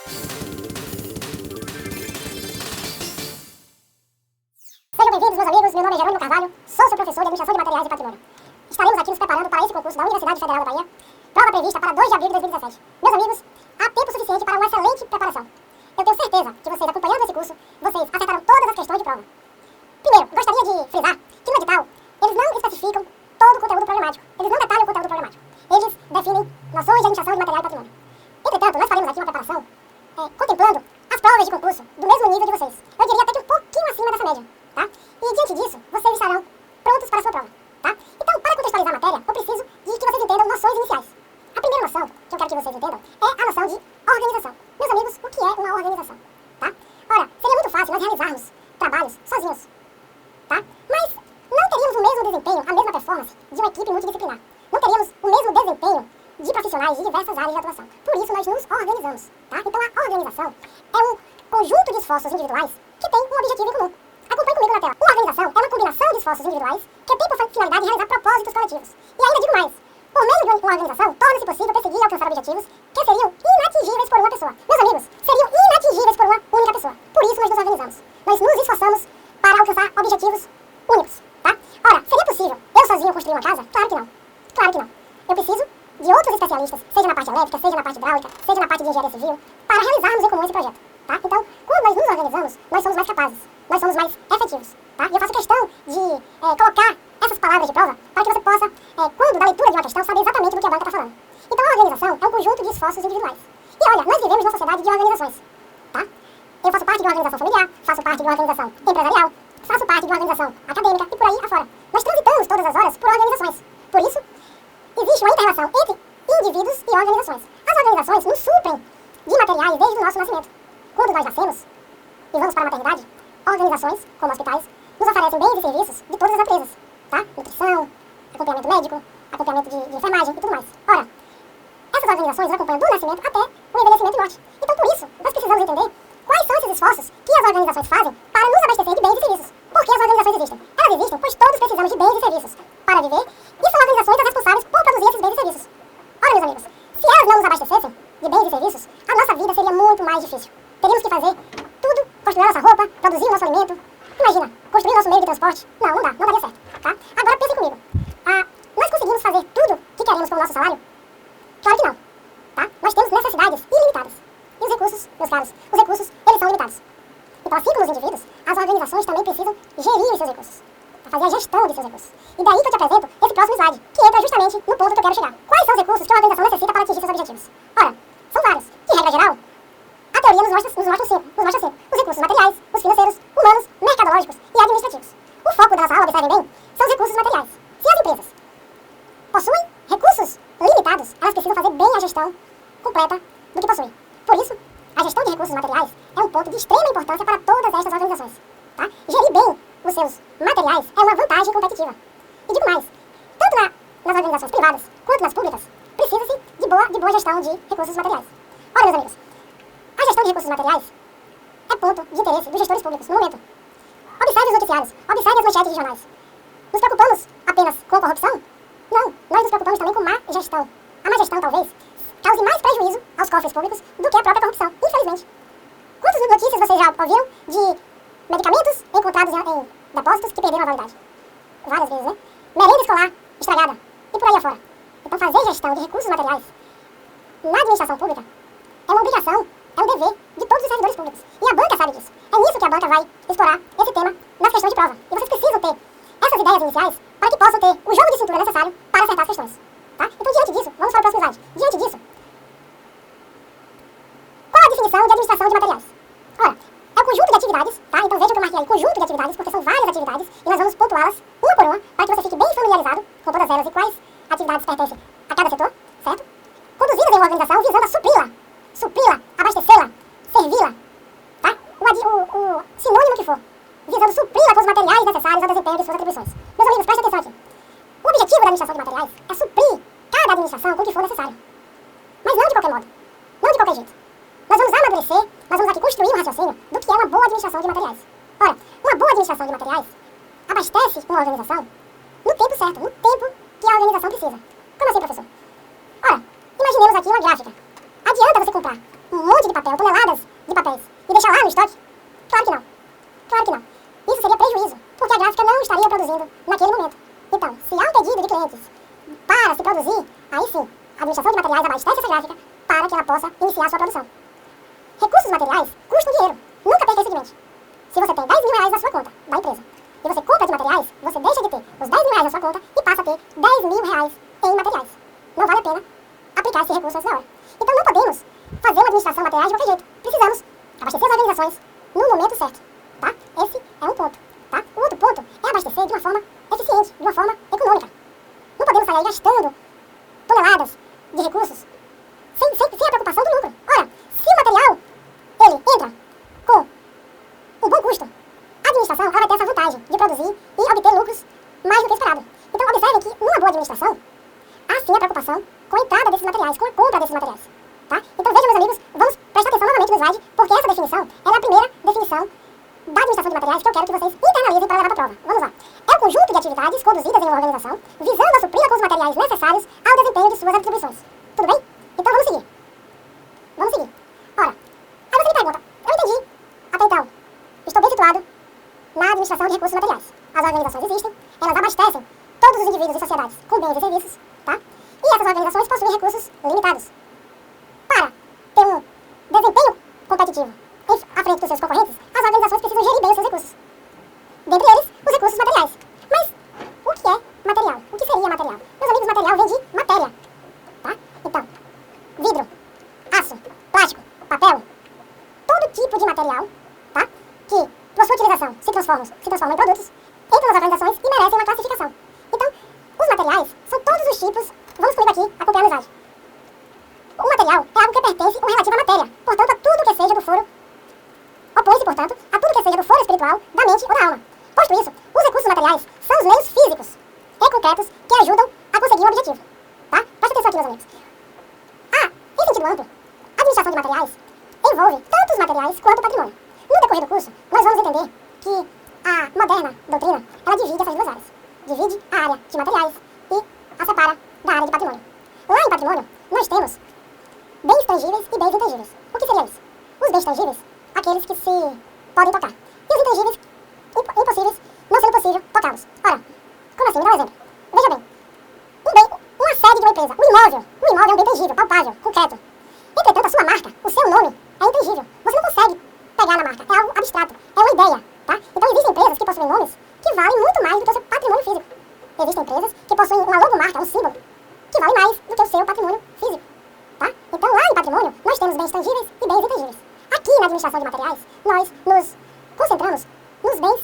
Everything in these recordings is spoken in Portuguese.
Sejam bem-vindos, meus amigos. Meu nome é Jerônimo Carvalho, sou seu professor de Administração de Materiais e Patrimônio. Estaremos aqui nos preparando para esse concurso da Universidade Federal da Bahia, prova prevista para 2 de abril de 2017. Meus amigos, há tempo suficiente para uma excelente preparação. Eu tenho certeza que vocês, acompanhando esse curso, vocês acertarão todas as questões de prova. Primeiro, gostaria de frisar que no edital, eles não especificam todo o conteúdo programático. Eles não detalham o conteúdo programático. Eles definem noções de administração de material e patrimônio. Entretanto, nós faremos aqui uma preparação contemplando as provas de concurso do mesmo nível de vocês. Eu diria até que um pouquinho acima dessa média, tá? E diante disso, vocês estarão prontos para a sua prova, tá? Então, para contextualizar a matéria, eu preciso de que vocês entendam noções iniciais. A primeira noção que eu quero que vocês entendam é a noção de organização. Meus amigos, o que é uma organização, tá? Ora, seria muito fácil nós realizarmos trabalhos sozinhos, tá? Mas não teríamos o mesmo desempenho, a mesma performance de uma equipe multidisciplinar. Não teríamos o mesmo desempenho de profissionais de diversas áreas de atuação. Por isso, nós nos organizamos, tá? Então, a organização é um conjunto de esforços individuais que tem um objetivo em comum. Acompanhe comigo na tela. Uma organização é uma combinação de esforços individuais que tem por finalidade realizar propósitos coletivos. E ainda digo mais, por meio de uma organização, torna-se possível perseguir e alcançar objetivos que seriam inatingíveis por uma pessoa. Meus amigos, seriam inatingíveis por uma única pessoa. Por isso nós nos organizamos. Nós nos esforçamos para alcançar objetivos únicos, tá? Ora, seria possível eu sozinho construir uma casa? Claro que não. Claro que não. Eu preciso de outros especialistas, seja na parte elétrica, seja na parte hidráulica, seja na parte de engenharia civil, para realizarmos em comum esse projeto, tá? Então, quando nós nos organizamos, nós somos mais capazes, nós somos mais efetivos, tá? E eu faço questão de colocar essas palavras de prova para que você possa, quando da leitura de uma questão, saber exatamente do que a banca está falando. Então, a organização é um conjunto de esforços individuais. E olha, nós vivemos numa sociedade de organizações, tá? Eu faço parte de uma organização familiar, faço parte de uma organização empresarial, faço parte de uma organização acadêmica e por aí afora. Nós transitamos todas as horas por organizações. Por isso, existe uma inter-relação entre indivíduos e organizações. As organizações nos suprem de materiais desde o nosso nascimento. Quando nós nascemos e vamos para a maternidade, organizações, como hospitais, nos oferecem bens e serviços de todas as naturezas, tá? Nutrição, acompanhamento médico, acompanhamento de enfermagem e tudo mais. Ora, essas organizações acompanham do nascimento até o envelhecimento e morte. Então, por isso, nós precisamos entender quais são esses esforços que as organizações fazem para nos abastecer de bens e serviços. Por que as organizações existem? Elas existem pois todos precisamos de bens e serviços para viver e são organizações as responsáveis por produzir esses bens e serviços. Ora, meus amigos, se elas não nos abastecessem de bens e serviços, a nossa vida seria muito mais difícil. Teríamos que fazer tudo, construir a nossa roupa, produzir o nosso alimento. Imagina, construir o nosso meio de transporte. Não daria certo, tá? Agora pensem comigo. Nós conseguimos fazer tudo que queremos com o nosso salário? Claro que não, tá? Nós temos necessidades ilimitadas. E os recursos, meus caros, os recursos, eles são limitados. Então, assim como os indivíduos, as organizações também precisam gerir os seus recursos, fazer a gestão de seus recursos. E daí que eu te apresento esse próximo slide, que entra justamente no ponto que eu quero chegar. Quais são os recursos que uma organização necessita para atingir seus objetivos? Ora, são vários. De regra geral, a teoria nos mostra cinco. Os recursos materiais, os financeiros, humanos, mercadológicos e administrativos. O foco da nossa aula, observem bem, são os recursos materiais. Se as empresas possuem recursos limitados, elas precisam fazer bem a gestão completa do que possuem. Por isso, a gestão de recursos materiais é um ponto de extrema importância para todas estas organizações, tá? Gerir bem os seus materiais é uma vantagem competitiva. E digo mais, tanto nas organizações privadas quanto nas públicas, precisa-se de boa gestão de recursos materiais. Ora, meus amigos, a gestão de recursos materiais é ponto de interesse dos gestores públicos no momento. Observe os noticiários, observe as manchetes de jornais. Nos preocupamos apenas com a corrupção? Não, nós nos preocupamos também com má gestão. A má gestão, talvez, cause mais prejuízo aos cofres públicos do que a própria corrupção, infelizmente. Quantas notícias vocês já ouviram de medicamentos encontrados em depósitos que perderam a validade? Várias vezes, né? Merenda escolar estragada e por aí afora. Então, fazer gestão de recursos materiais na administração pública é uma obrigação, é um dever de todos os servidores públicos. E a banca sabe disso. É nisso que a banca vai explorar esse tema nas questões de prova. E vocês precisam ter essas ideias iniciais para que possam ter o jogo de cintura necessário para acertar as questões, tá? Então, diante disso, vamos para o próximo slide. Diante disso, qual a definição de administração de materiais? Ora, é um conjunto de atividades, tá? Então veja que eu marquei aí conjunto de atividades, porque são várias atividades, e nós vamos pontuá-las uma por uma, para que você fique bem familiarizado com todas elas e quais atividades pertencem a cada setor, certo? Conduzidas em uma organização visando a supri-la, abastecê-la, servi-la, tá? O sinônimo que for, visando supri-la com os materiais necessários ao desempenho de suas atribuições. Meus amigos, prestem atenção aqui. O objetivo da administração de materiais é suprir cada administração com o que for necessário. Mas não de qualquer modo, não de qualquer jeito. Nós vamos amadurecer, nós vamos aqui construir um raciocínio do que é uma boa administração de materiais. Ora, uma boa administração de materiais abastece uma organização no tempo certo, no tempo que a organização precisa. Como assim, professor? Ora, imaginemos aqui uma gráfica. Adianta você comprar um monte de papel, toneladas de papéis, e deixar lá no estoque? Claro que não. Claro que não. Isso seria prejuízo, porque a gráfica não estaria produzindo naquele momento. Então, se há um pedido de clientes para se produzir, aí sim, a administração de materiais abastece essa gráfica para que ela possa iniciar sua produção. Recursos materiais custam dinheiro, nunca perca esse de mente. Se você tem 10 mil reais na sua conta da empresa e você compra de materiais, você deixa de ter os 10 mil reais na sua conta e passa a ter 10 mil reais em materiais. Não vale a pena aplicar esse recurso antes da hora. Então não podemos fazer uma administração de materiais de qualquer jeito. Precisamos abastecer as organizações no momento certo, tá? Esse é um ponto, tá? O outro ponto é abastecer de uma forma eficiente, de uma forma econômica. Não podemos sair aí gastando toneladas de recursos sem a preocupação do lucro. Ora, se o material ele entra com um bom custo, a administração ela vai ter essa vantagem de produzir e obter lucros mais do que esperado. Então observem que numa boa administração há sim a preocupação com a entrada desses materiais, com a compra desses materiais, tá? Então vejam, meus amigos, vamos prestar atenção novamente no slide, porque essa definição ela é a primeira definição da administração de materiais que eu quero que vocês internalizem para levar para a prova. Vamos lá. É o conjunto de atividades conduzidas em uma organização visando a suprir com os materiais necessários ao desempenho de suas atribuições. Tudo bem? Então vamos seguir. Vamos seguir. Ora, aí você me pergunta, eu entendi. Até então, estou bem situado na administração de recursos materiais. As organizações existem, elas abastecem todos os indivíduos e sociedades com bens e serviços, tá? E essas organizações possuem recursos limitados. Para ter um desempenho competitivo à frente dos seus concorrentes, as organizações precisam gerir bem os seus recursos. Dentre eles, os recursos materiais. Mas o que é material? O que seria material? Meus amigos, material vem de matéria, tá? Então, vidro, aço, plástico, papel, todo tipo de material, tá? Que, por sua utilização, se transformam em produtos, entram nas organizações e merecem uma classificação. Então, os materiais são todos os tipos, vamos comigo aqui acompanhar no slide. O material é algo que pertence ou relativo à matéria, portanto, a tudo que seja do foro, opõe-se, portanto, a tudo que seja do foro espiritual, da mente ou da alma. Posto isso, os recursos materiais são os meios físicos e concretos que ajudam a conseguir um objetivo, tá? Presta atenção aqui, meus amigos. Em sentido amplo, a administração de materiais envolve tanto os materiais quanto o patrimônio. No decorrer do curso, nós vamos entender que a moderna doutrina, ela divide essas duas áreas. Divide a área de materiais e a separa da área de patrimônio. Lá em patrimônio, nós temos bens tangíveis e bens intangíveis. O que seriam isso? Os bens tangíveis, aqueles que se podem tocar. E os intangíveis, impossíveis, não sendo possível tocá-los. Ora, como assim? Me dá um exemplo. Veja bem, uma sede de uma empresa, um imóvel é um bem tangível, palpável, concreto. Entretanto, a sua marca, o seu nome, é intangível. Você não consegue pegar na marca, é algo abstrato, é uma ideia, tá? Então existem empresas que possuem nomes que valem muito mais do que o seu patrimônio físico. Existem empresas que possuem uma logomarca, um símbolo, que vale mais do que o seu patrimônio físico, tá? Então lá em patrimônio, nós temos bens tangíveis e bens intangíveis. Aqui na administração de materiais, nós nos concentramos nos bens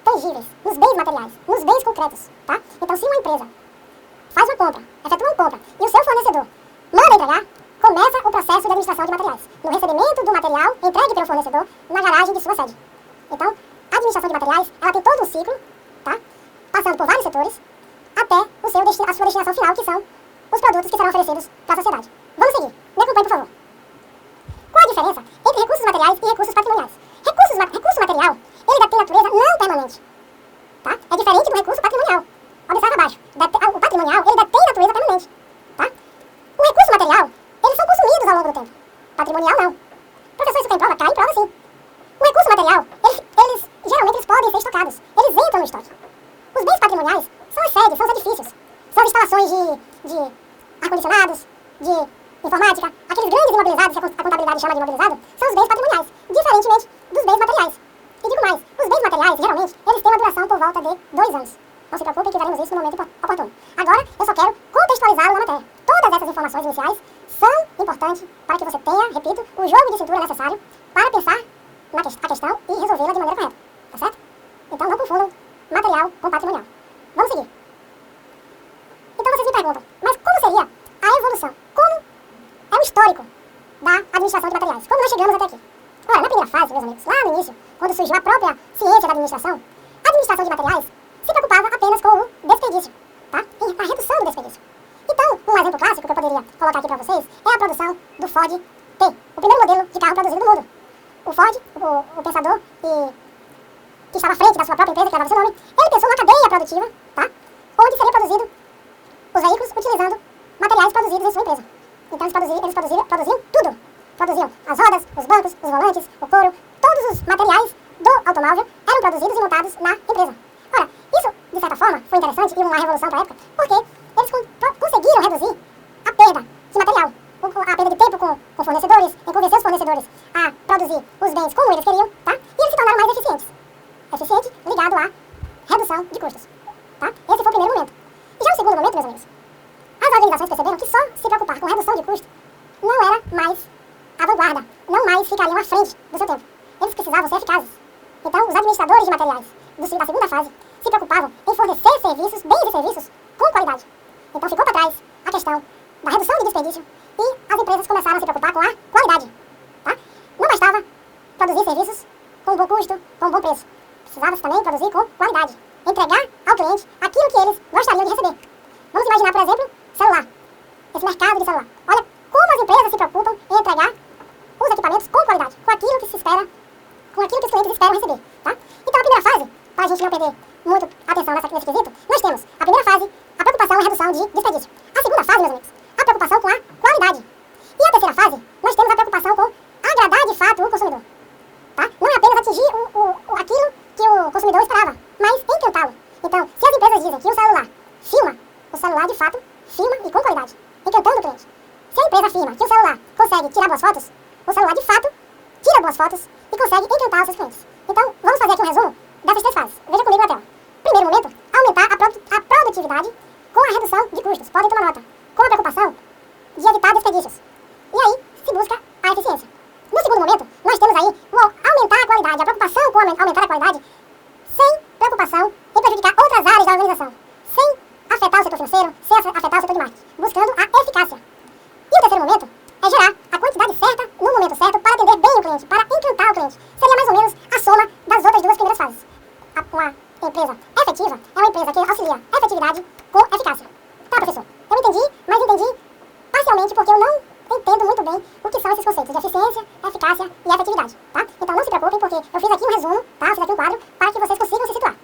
tangíveis, nos bens materiais, nos bens concretos, tá? Então se uma empresa faz uma compra, efetua uma compra, e o seu fornecedor manda entregar, começa o processo de administração de materiais, no recebimento do material entregue pelo fornecedor na garagem de sua sede. Então, a administração de materiais, ela tem todo um ciclo, tá? Passando por vários setores, até a sua destinação final, que são os produtos que serão oferecidos para a sociedade. Vamos seguir. Me acompanhe, por favor. Qual a diferença entre recursos materiais e recursos patrimoniais? Recurso material, ele detém natureza não permanente, tá? É diferente do recurso patrimonial. Observa abaixo. O patrimonial, ele detém natureza permanente, tá? O recurso material, eles são consumidos ao longo do tempo. Patrimonial, não. Professor, isso tem prova? Cai em prova, sim. O recurso material, geralmente eles podem ser estocados. Eles entram no estoque. Os bens patrimoniais são as sedes, são os edifícios. São as instalações de ar-condicionados, de informática. Aqueles grandes imobilizados, que a contabilidade chama de imobilizado, são os bens patrimoniais. Diferentemente dos bens materiais. E digo mais, os bens materiais, geralmente, eles têm uma duração por volta de 2 anos. Não se preocupem que veremos isso no momento oportuno. Agora, eu só quero contextualizá-lo na matéria. Todas essas informações iniciais são importantes para que você tenha, repito, o jogo de cintura necessário para pensar a questão e resolvê-la de maneira correta. Tá certo? Então não confundam material com patrimonial. Vamos seguir. Então vocês me perguntam, mas como seria a evolução? Como é o histórico da administração de materiais? Como nós chegamos até aqui? Ora, na primeira fase, meus amigos, lá no início, quando surgiu a própria ciência da administração, a administração de materiais se preocupava apenas com o desperdício, tá? E a redução do desperdício. Então, um exemplo clássico que eu poderia colocar aqui para vocês é a produção do Ford T, o primeiro modelo de carro produzido no mundo. O Ford, o pensador que estava à frente da sua própria empresa, que levava seu nome, ele pensou numa cadeia produtiva, tá? Onde seria produzido os veículos utilizando materiais produzidos em sua empresa. Então eles produziam tudo. produziam as rodas, os bancos, os volantes, o couro, todos os materiais do automóvel eram produzidos e montados na empresa. Ora, isso, de certa forma, foi interessante e uma revolução para a época, porque eles conseguiram reduzir a perda de material, a perda de tempo com fornecedores, em convencer os fornecedores a produzir os bens como eles queriam, tá? E eles se tornaram mais eficientes. Eficiente ligado à redução de custos, tá? Esse foi o primeiro momento. E já o segundo momento, meus amigos, as organizações perceberam que só se preocupar com redução de custo não era mais a vanguarda, não mais ficariam à frente do seu tempo. Eles precisavam ser eficazes. Então, os administradores de materiais da segunda fase se preocupavam em fornecer serviços, bens e serviços com qualidade. Então, ficou para trás a questão da redução de desperdício e as empresas começaram a se preocupar com a qualidade. Tá? Não bastava produzir serviços com bom custo, com bom preço. Precisava-se também produzir com qualidade. Entregar ao cliente aquilo que eles gostariam de receber. Vamos imaginar, por exemplo, celular. Esse mercado de celular. Olha como as empresas se preocupam em entregar os equipamentos com qualidade, com aquilo que se espera, com aquilo que os clientes esperam receber. Tá? Então, a primeira fase, para a gente não perder muito atenção nesse quesito, nós temos a primeira fase, a preocupação e redução de desperdício. A segunda fase, meus amigos, a preocupação com a qualidade. E a terceira fase, nós temos a preocupação com agradar de fato o consumidor. Tá? Não é apenas atingir aquilo que o consumidor esperava, mas encantá-lo. Então, se as empresas dizem que o celular filma, o celular de fato filma e com qualidade, encantando o cliente. Se a empresa afirma que o celular consegue tirar boas fotos, o celular de fato tira boas fotos e consegue encantar os seus clientes. Então, vamos fazer aqui um resumo dessas três fases. Veja comigo na tela. Primeiro momento, aumentar a produtividade com a redução de custos. Podem tomar nota. Com a preocupação de evitar desperdícios. E aí, se busca a eficiência. No segundo momento, nós temos aí o aumentar a qualidade, a preocupação com aumentar a qualidade, sem preocupação em prejudicar outras áreas da organização, sem afetar o setor financeiro, sem afetar o setor de marketing, buscando a eficácia. E o terceiro momento é gerar a quantidade certa, no momento certo, para atender bem o cliente, para encantar o cliente. Seria mais ou menos a soma das outras duas primeiras fases. Uma empresa efetiva é uma empresa que auxilia a efetividade com eficácia. Tá, professor? Eu entendi, mas entendi parcialmente porque eu não entendo muito bem o que são esses conceitos de eficiência, eficácia e efetividade, tá? Então não se preocupem porque eu fiz aqui um resumo, tá? Eu fiz aqui um quadro para que vocês consigam se situar,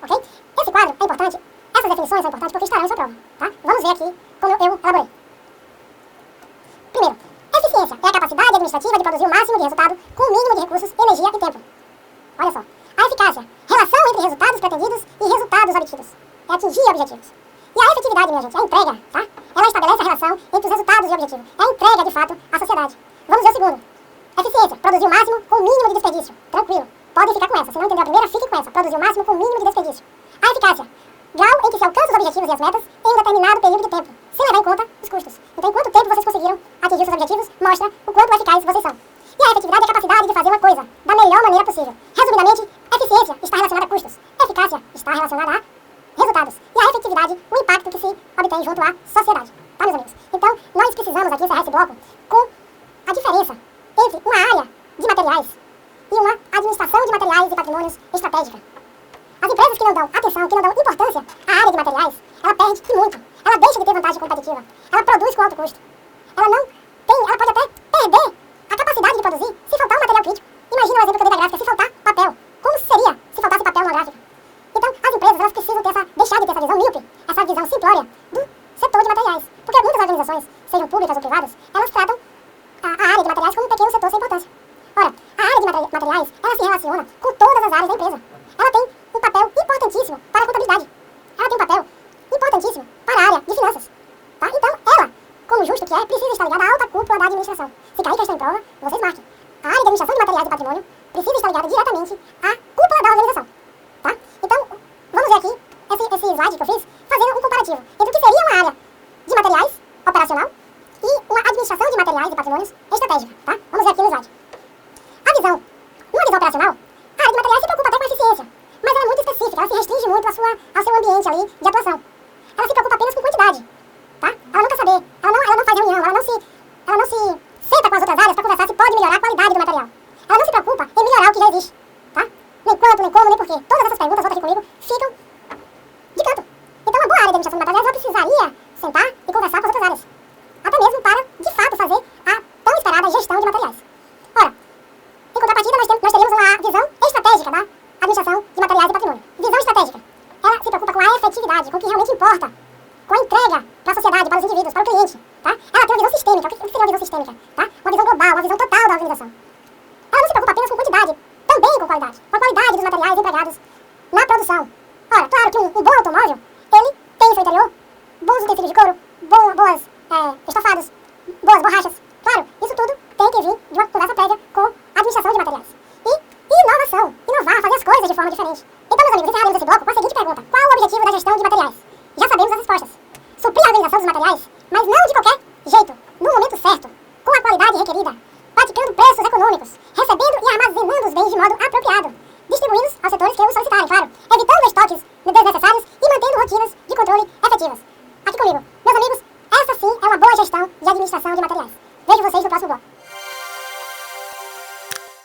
ok? Esse quadro é importante, essas definições são importantes porque estarão na sua prova, tá? Vamos ver aqui como eu elaborei. Primeiro, eficiência é a capacidade administrativa de produzir o máximo de resultado com o mínimo de recursos, energia e tempo. Olha só. A eficácia, relação entre resultados pretendidos e resultados obtidos. É atingir objetivos. E a efetividade, minha gente, é a entrega, tá? Ela estabelece a relação entre os resultados e o objetivo. É a entrega, de fato, à sociedade. Vamos ver o segundo. Eficiência, produzir o máximo com o mínimo de desperdício. Tranquilo. Podem ficar com essa. Se não entendeu a primeira, fique com essa. Produzir o máximo com o mínimo de desperdício. A eficácia, grau em que se alcança os objetivos e as metas em um determinado período de tempo, sem levar em conta os custos. Então, em quanto tempo vocês conseguiram atingir seus objetivos, mostra o quanto eficazes vocês são. E a efetividade é a capacidade de fazer uma coisa da melhor maneira possível. Resumidamente, eficiência está relacionada a custos. Eficácia está relacionada a resultados. E a efetividade, o impacto que se obtém junto à sociedade. Tá, meus amigos? Então, nós precisamos aqui encerrar esse bloco com a diferença entre uma área de materiais e uma administração de materiais e patrimônios estratégica. As empresas que não dão atenção, que não dão importância à área de materiais, ela perde e muito. Ela deixa de ter vantagem competitiva. Ela produz com alto custo. Ela pode até perder a capacidade de produzir se faltar um material crítico. Imagina o exemplo que eu dei da gráfica, se faltar papel. Como seria se faltasse papel numa gráfica? Então, as empresas elas precisam deixar de ter essa visão míope, essa visão simplória do setor de materiais. Porque muitas organizações, sejam públicas ou privadas, elas tratam a área de materiais como um pequeno setor sem importância. Ora, a área de materiais, ela se relaciona com todas as áreas da empresa. Ela tem um papel importantíssimo para a contabilidade. Ela tem um papel importantíssimo para a área de finanças. Tá? Então, ela, como justo que é, precisa estar ligada à alta cúpula da administração. Se cair questão em prova, vocês marquem. A área de administração de materiais e patrimônio precisa estar ligada diretamente à cúpula da organização. Tá? Então, vamos ver aqui esse slide que eu fiz, fazendo um comparativo entre o que seria uma área de materiais operacional e uma administração de materiais e patrimônios estratégica. Tá? Vamos ver aqui no slide. Numa visão operacional, a área de materiais se preocupa até com a eficiência, mas ela é muito específica, ela se restringe muito ao seu ambiente ali de atuação. Ela se preocupa apenas com quantidade. Tá? Ela não quer saber, ela não faz reunião, ela não se senta com as outras áreas para conversar se pode melhorar a qualidade do material. Ela não se preocupa em melhorar o que já existe. Tá? Nem quanto, nem como, nem porquê. Todas essas perguntas, volta aqui comigo, ficam de canto. Então, uma boa área de administração de materiais, ela precisaria sentar e conversar com as outras áreas. Até mesmo para, de fato, fazer a tão esperada gestão de materiais. Ora, em contrapartida, nós teríamos uma visão estratégica da administração de materiais e patrimônio. Visão estratégica. Ela se preocupa com a efetividade, com o que realmente importa, com a entrega para a sociedade, para os indivíduos, para o cliente. Tá? Ela tem uma visão sistêmica. O que seria uma visão sistêmica? tá? Uma visão global, uma visão total da organização. Ela não se preocupa apenas com quantidade, também com qualidade. Com a qualidade dos materiais empregados na produção. Ora, claro que um bom automóvel, ele tem em seu interior bons utensílios de couro, boas estofados, boas borrachas. Claro, isso tudo tem que vir de uma conversa prévia com a administração de materiais. E inovação, inovar, fazer as coisas de forma diferente. Então, meus amigos, encerraremos esse bloco com a seguinte pergunta: qual o objetivo da gestão de materiais? Já sabemos as respostas. Suprir a organização dos materiais, mas não de qualquer jeito, no momento certo, com a qualidade requerida, praticando preços econômicos, recebendo e armazenando os bens de modo apropriado, distribuindo-os aos setores que os solicitarem, claro, evitando estoques desnecessários e mantendo rotinas de controle efetivas. Aqui comigo, meus amigos, essa sim é uma boa gestão de administração de materiais. Vejo vocês no próximo bloco.